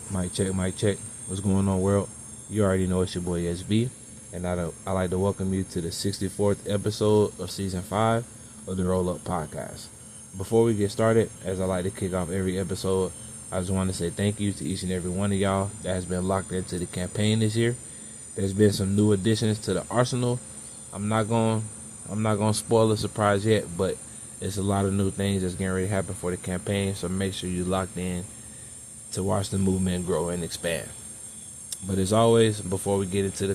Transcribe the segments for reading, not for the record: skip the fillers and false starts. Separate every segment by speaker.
Speaker 1: Mic check, mic check. What's going on, world? You already know it's your boy SB, and I'd like to welcome you to the 64th episode of Season 5 of the Roll Up Podcast. Before we get started, as I like to kick off every episode, I just want to say thank you to each and every one of y'all that has been locked into the campaign this year. There's been some new additions to the arsenal. I'm not gonna spoil the surprise yet, but it's a lot of new things that's getting ready to happen for the campaign, so make sure you're locked in to watch the movement grow and expand. But as always, before we get into the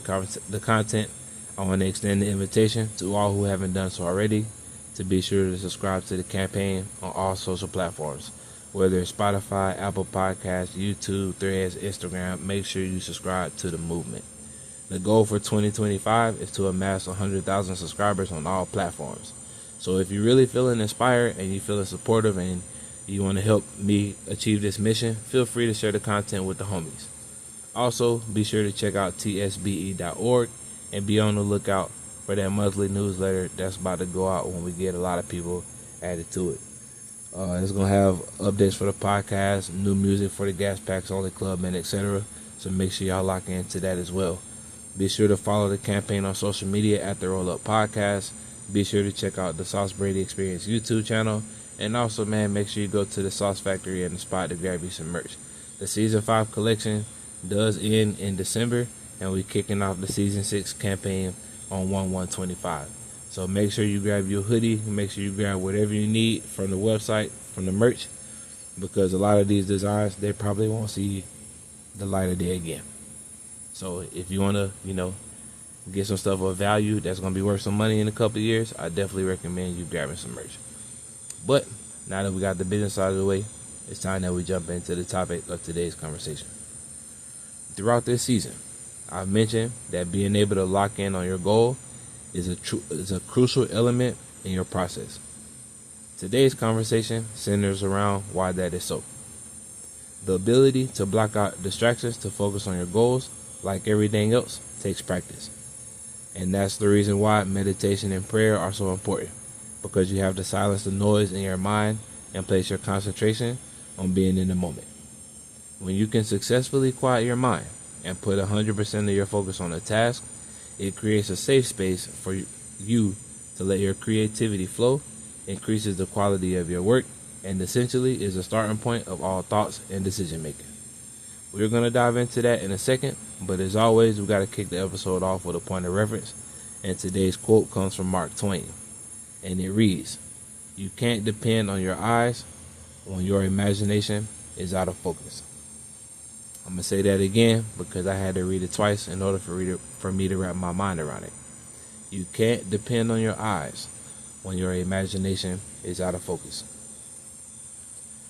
Speaker 1: content, I want to extend the invitation to all who haven't done so already to be sure to subscribe to the campaign on all social platforms, whether it's Spotify, Apple Podcasts, YouTube, Threads, Instagram. Make sure you subscribe to the movement. The goal for 2025 is to amass 100,000 subscribers on all platforms. So if you're really feeling inspired and you're feeling supportive and you want to help me achieve this mission, feel free to share the content with the homies. Also, be sure to check out tsbe.org and be on the lookout for that monthly newsletter that's about to go out when we get a lot of people added to it. It's going to have updates for the podcast, new music for the Gas Packs Only Club, and etc. So make sure y'all lock into that as well. Be sure to follow the campaign on social media at the Roll Up Podcast. Be sure to check out the Sauce Brady Experience YouTube channel. And also, man, make sure you go to the Sauce Factory and the spot to grab you some merch. The Season 5 collection does end in December, and we're kicking off the Season 6 campaign on 1/1/25. So make sure you grab your hoodie. Make sure you grab whatever you need from the website, from the merch, because a lot of these designs, they probably won't see the light of day again. So if you want to, get some stuff of value that's going to be worth some money in a couple of years, I definitely recommend you grabbing some merch. But now that we got the business out of the way, it's time that we jump into the topic of today's conversation. Throughout this season, I've mentioned that being able to lock in on your goal is a crucial element in your process. Today's conversation centers around why that is so. The ability to block out distractions to focus on your goals, like everything else, takes practice. And that's the reason why meditation and prayer are so important, because you have to silence the noise in your mind and place your concentration on being in the moment. When you can successfully quiet your mind and put 100% of your focus on a task, it creates a safe space for you to let your creativity flow, increases the quality of your work, and essentially is a starting point of all thoughts and decision making. We're going to dive into that in a second, but as always, we got to kick the episode off with a point of reference, and today's quote comes from Mark Twain, and it reads, "You can't depend on your eyes when your imagination is out of focus." I'm going to say that again because I had to read it twice in order for me to wrap my mind around it. You can't depend on your eyes when your imagination is out of focus.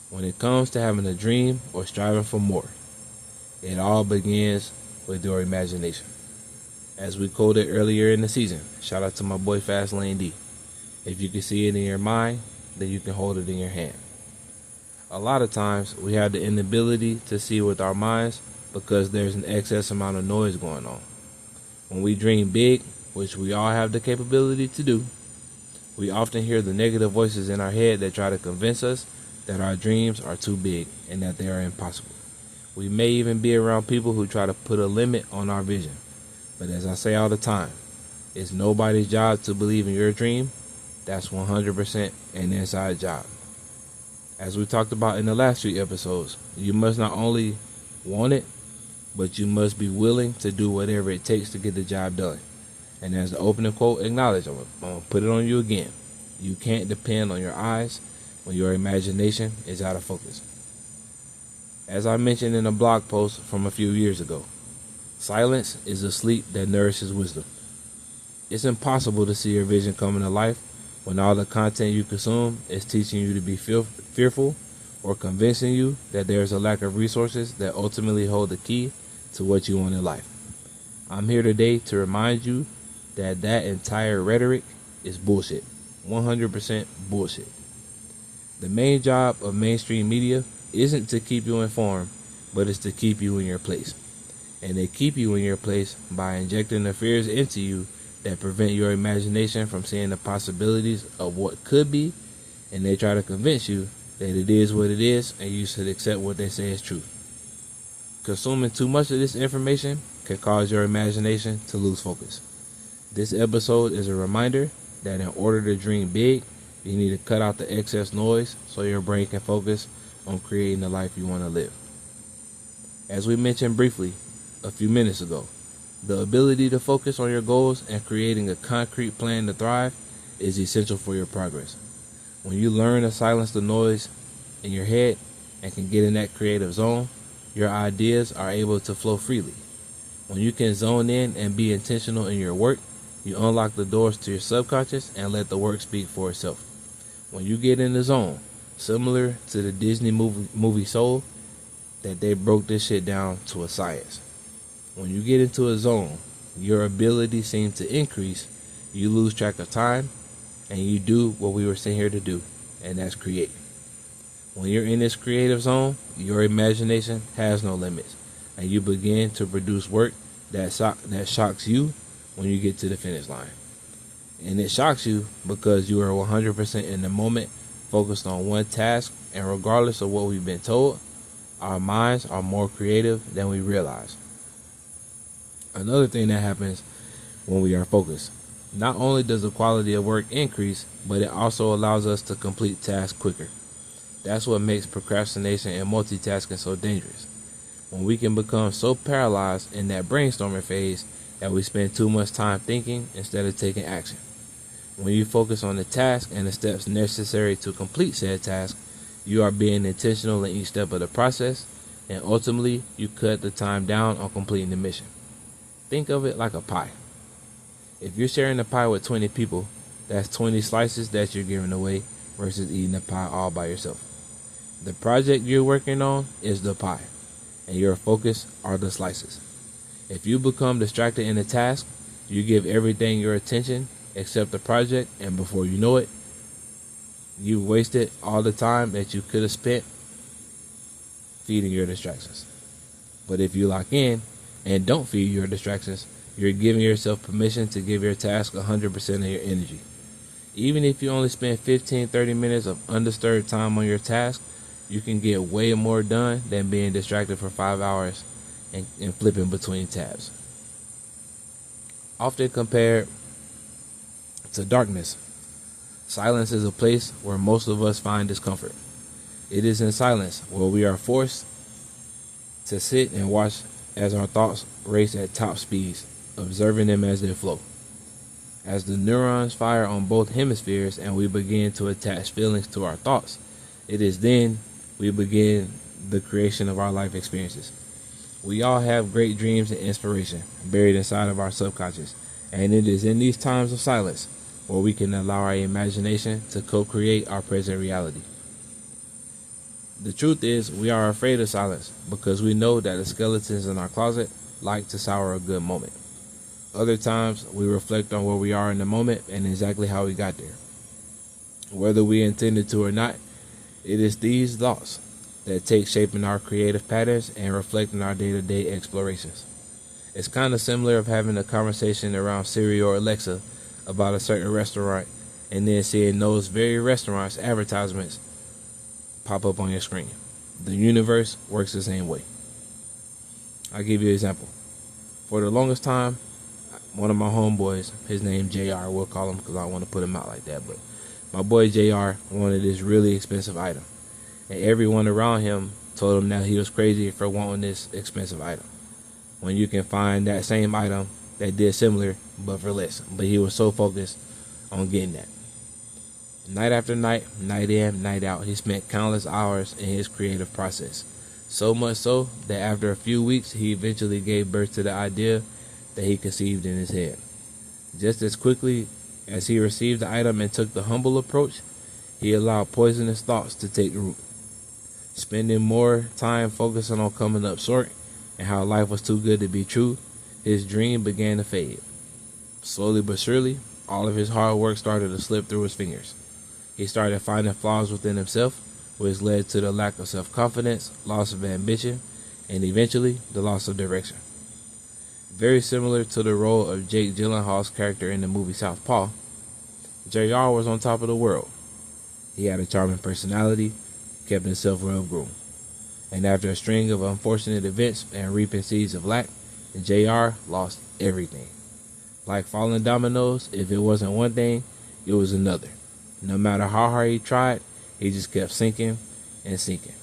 Speaker 1: When it comes to having a dream or striving for more, it all begins with your imagination. As we quoted earlier in the season, shout out to my boy Fast Lane D. If you can see it in your mind, then you can hold it in your hand. A lot of times we have the inability to see with our minds because there's an excess amount of noise going on. When we dream big, which we all have the capability to do, we often hear the negative voices in our head that try to convince us that our dreams are too big and that they are impossible. We may even be around people who try to put a limit on our vision. But as I say all the time, it's nobody's job to believe in your dream. That's 100% an inside job. As we talked about in the last few episodes, you must not only want it, but you must be willing to do whatever it takes to get the job done. And as the opening quote acknowledged, I'm going to put it on you again. You can't depend on your eyes when your imagination is out of focus. As I mentioned in a blog post from a few years ago, silence is a sleep that nourishes wisdom. It's impossible to see your vision coming to life when all the content you consume is teaching you to be fearful or convincing you that there's a lack of resources that ultimately hold the key to what you want in life. I'm here today to remind you that entire rhetoric is bullshit. 100% bullshit. The main job of mainstream media isn't to keep you informed, but it's to keep you in your place. And they keep you in your place by injecting the fears into you that prevent your imagination from seeing the possibilities of what could be, and they try to convince you that it is what it is and you should accept what they say is true. Consuming too much of this information can cause your imagination to lose focus. This episode is a reminder that in order to dream big, you need to cut out the excess noise so your brain can focus on creating the life you want to live. As we mentioned briefly a few minutes ago, the ability to focus on your goals and creating a concrete plan to thrive is essential for your progress. When you learn to silence the noise in your head and can get in that creative zone, your ideas are able to flow freely. When you can zone in and be intentional in your work, you unlock the doors to your subconscious and let the work speak for itself. When you get in the zone, similar to the Disney movie Soul, that they broke this shit down to a science. When you get into a zone, your ability seems to increase, you lose track of time, and you do what we were sent here to do, and that's create. When you're in this creative zone, your imagination has no limits, and you begin to produce work that shocks you when you get to the finish line. And it shocks you because you are 100% in the moment, focused on one task, and regardless of what we've been told, our minds are more creative than we realize. Another thing that happens when we are focused, not only does the quality of work increase, but it also allows us to complete tasks quicker. That's what makes procrastination and multitasking so dangerous. When we can become so paralyzed in that brainstorming phase that we spend too much time thinking instead of taking action. When you focus on the task and the steps necessary to complete said task, you are being intentional in each step of the process, and ultimately you cut the time down on completing the mission. Think of it like a pie. If you're sharing a pie with 20 people, that's 20 slices that you're giving away versus eating the pie all by yourself. The project you're working on is the pie, and your focus are the slices. If you become distracted in the task, you give everything your attention except the project, and before you know it, you've wasted all the time that you could have spent feeding your distractions. But if you lock in and don't feed your distractions, you're giving yourself permission to give your task 100% of your energy. Even if you only spend 15-30 minutes of undisturbed time on your task, you can get way more done than being distracted for 5 hours and flipping between tabs. Often compared to darkness, silence is a place where most of us find discomfort. It is in silence where we are forced to sit and watch as our thoughts race at top speeds, observing them as they flow. As the neurons fire on both hemispheres and we begin to attach feelings to our thoughts, it is then we begin the creation of our life experiences. We all have great dreams and inspiration buried inside of our subconscious, and it is in these times of silence where we can allow our imagination to co-create our present reality. The truth is, we are afraid of silence because we know that the skeletons in our closet like to sour a good moment. Other times, we reflect on where we are in the moment and exactly how we got there. Whether we intended to or not, it is these thoughts that take shape in our creative patterns and reflect in our day-to-day explorations. It's kind of similar of having a conversation around Siri or Alexa about a certain restaurant and then seeing those very restaurants' advertisements pop up on your screen. The universe works the same way. I'll give you an example. For the longest time, one of my homeboys, his name JR, we'll call him because I don't want to put him out like that, but my boy JR wanted this really expensive item. And everyone around him told him that he was crazy for wanting this expensive item, when you can find that same item that did similar but for less. But he was so focused on getting that. Night after night, night in, night out, he spent countless hours in his creative process. So much so that after a few weeks, he eventually gave birth to the idea that he conceived in his head. Just as quickly as he received the item and took the humble approach, he allowed poisonous thoughts to take root. Spending more time focusing on coming up short and how life was too good to be true, his dream began to fade. Slowly but surely, all of his hard work started to slip through his fingers. He started finding flaws within himself, which led to the lack of self-confidence, loss of ambition, and eventually the loss of direction. Very similar to the role of Jake Gyllenhaal's character in the movie Southpaw, JR was on top of the world. He had a charming personality, kept himself well groomed. And after a string of unfortunate events and reaping seeds of lack, JR lost everything. Like falling dominoes, if it wasn't one thing, it was another. No matter how hard he tried, he just kept sinking and sinking.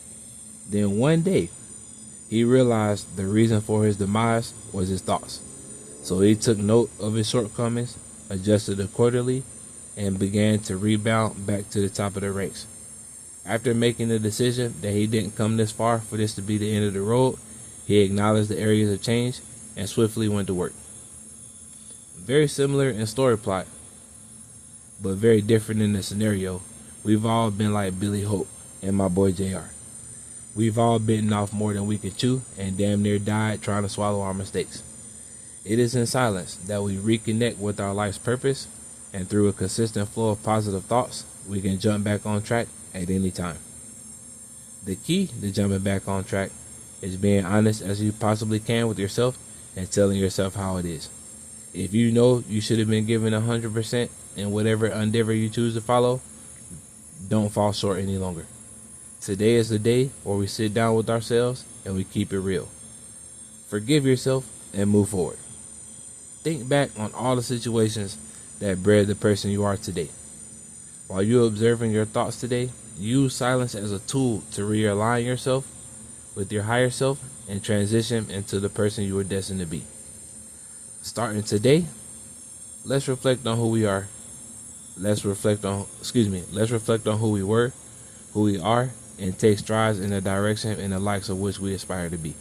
Speaker 1: Then one day, he realized the reason for his demise was his thoughts. So he took note of his shortcomings, adjusted accordingly, and began to rebound back to the top of the ranks. After making the decision that he didn't come this far for this to be the end of the road, he acknowledged the areas of change and swiftly went to work. Very similar in story plot, but very different in the scenario. We've all been like Billy Hope and my boy JR. We've all bitten off more than we could chew and damn near died trying to swallow our mistakes. It is in silence that we reconnect with our life's purpose, and through a consistent flow of positive thoughts, we can jump back on track at any time. The key to jumping back on track is being honest as you possibly can with yourself and telling yourself how it is. If you know you should have been given 100% in whatever endeavor you choose to follow, don't fall short any longer. Today is the day where we sit down with ourselves and we keep it real. Forgive yourself and move forward. Think back on all the situations that bred the person you are today. While you're observing your thoughts today, use silence as a tool to realign yourself with your higher self and transition into the person you were destined to be. Starting today, let's reflect on who we are. Let's reflect on who we were, who we are, and take strides in the direction and the likes of which we aspire to be.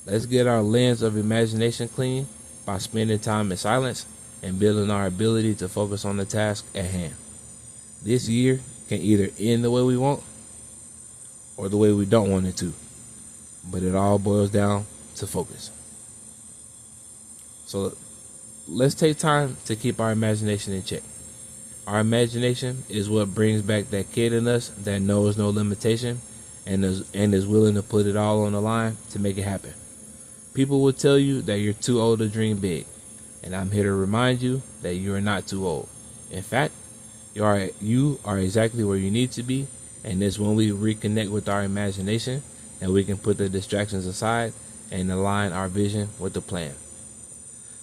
Speaker 1: Let's get our lens of imagination clean by spending time in silence and building our ability to focus on the task at hand. This year can either end the way we want or the way we don't want it to, but it all boils down to focus. So let's take time to keep our imagination in check. Our imagination is what brings back that kid in us that knows no limitation and is willing to put it all on the line to make it happen. People will tell you that you're too old to dream big, and I'm here to remind you that you are not too old. In fact, you are exactly where you need to be, and it's when we reconnect with our imagination that we can put the distractions aside and align our vision with the plan.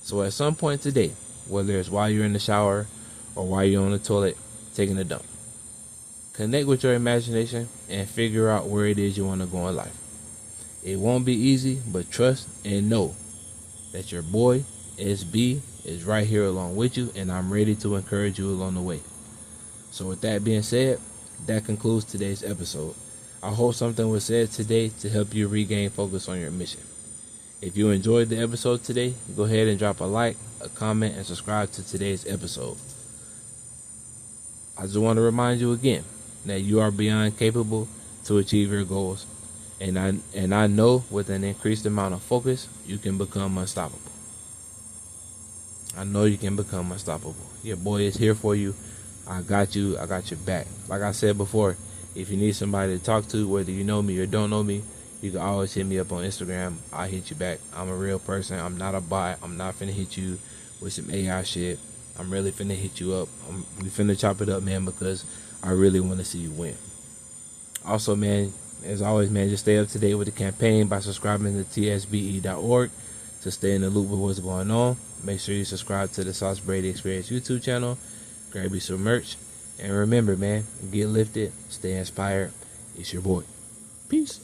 Speaker 1: So at some point today, whether it's while you're in the shower or while you're on the toilet taking a dump, connect with your imagination and figure out where it is you want to go in life. It won't be easy, but trust and know that your boy, SB, is right here along with you, and I'm ready to encourage you along the way. So with that being said, that concludes today's episode. I hope something was said today to help you regain focus on your mission. If you enjoyed the episode today, go ahead and drop a like, a comment, and subscribe to today's episode. I just want to remind you again that you are beyond capable to achieve your goals. And I know with an increased amount of focus, you can become unstoppable. I know you can become unstoppable. Your boy is here for you. I got you. I got your back. Like I said before, if you need somebody to talk to, whether you know me or don't know me, you can always hit me up on Instagram. I'll hit you back. I'm a real person. I'm not a bot. I'm not finna hit you with some AI shit. I'm really finna hit you up. We finna chop it up, man, because I really want to see you win. Also, man, as always, man, just stay up to date with the campaign by subscribing to tsbe.org to stay in the loop with what's going on. Make sure you subscribe to the Sauce Brady Experience YouTube channel. Grab you some merch. And remember, man, get lifted, stay inspired. It's your boy. Peace.